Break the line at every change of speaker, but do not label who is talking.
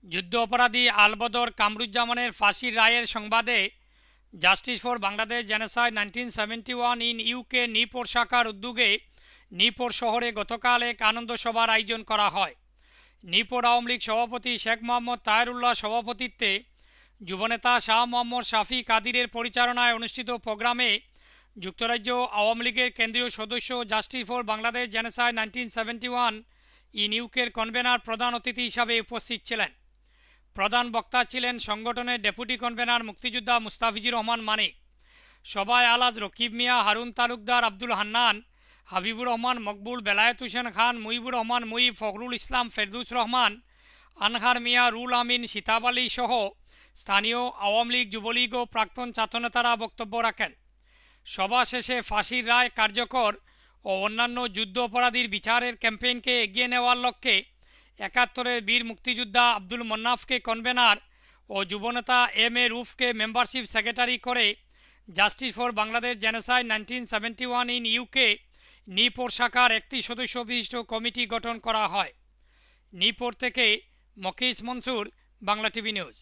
যুদ্ধ অপরাধী আলবদর কামরুজ্জামানের ফাঁসির রায়ের সংবাদে justice for Bangladesh genocide 1971 in UK নিপোর শাখার উদ্যোগে নিপোর শহরে গতকাল এক আনন্দ সভার আয়োজন করা হয়। নিপোর আওয়ামী লীগ সভাপতি শেখ মোহাম্মদ তাহেরুল্লাহ সভাপতিত্বে যুবনেতা শাহ মোহাম্মদ শাফি কাদিরের পরিচালনায় অনুষ্ঠিত প্রোগ্রামে যুক্তরাজ্য আওয়ামী লীগের কেন্দ্রীয় সদস্য justice for Bangladesh genocide 1971 in ইউকের কনভেনার প্রধান অতিথি হিসাবে উপস্থিত ছিলেন। প্রধান বক্তা ছিলেন সংগঠনের ডেপুটি কনভেনার মুক্তিযোদ্ধা মুস্তাফিজুর রহমান মানিক। সভায় আলাজ রকিব মিয়া, হারুন তালুকদার, আব্দুল হান্নান, হাবিবুর রহমান মকবুল, বেলায়েত হোসেন খান, মুহিবুর রহমান মুহিব, ফখরুল ইসলাম, ফেরদৌস রহমান, আনহার মিয়া, রুল আমিন, সিতাব আলী সহ স্থানীয় আওয়ামী লীগ, যুবলীগ ও প্রাক্তন ছাত্রনেতারা বক্তব্য রাখেন। সভা শেষে ফাঁসির রায় কার্যকর ও অন্যান্য যুদ্ধ অপরাধীর বিচারের ক্যাম্পেইনকে এগিয়ে নেওয়ার লক্ষ্যে ৭১-এর বীর মুক্তিযোদ্ধা আব্দুল মন্নাফকে কনভেনার ও যুবনেতা এম এ রুফকে মেম্বারশিপ সেক্রেটারি করে justice for Bangladesh genocide 1971 in UK নিপোর শাখার ৩১ সদস্য বিশিষ্ট কমিটি গঠন করা হয়। নিপোর থেকে মকিস মনসুর, বাংলা টিভি নিউজ।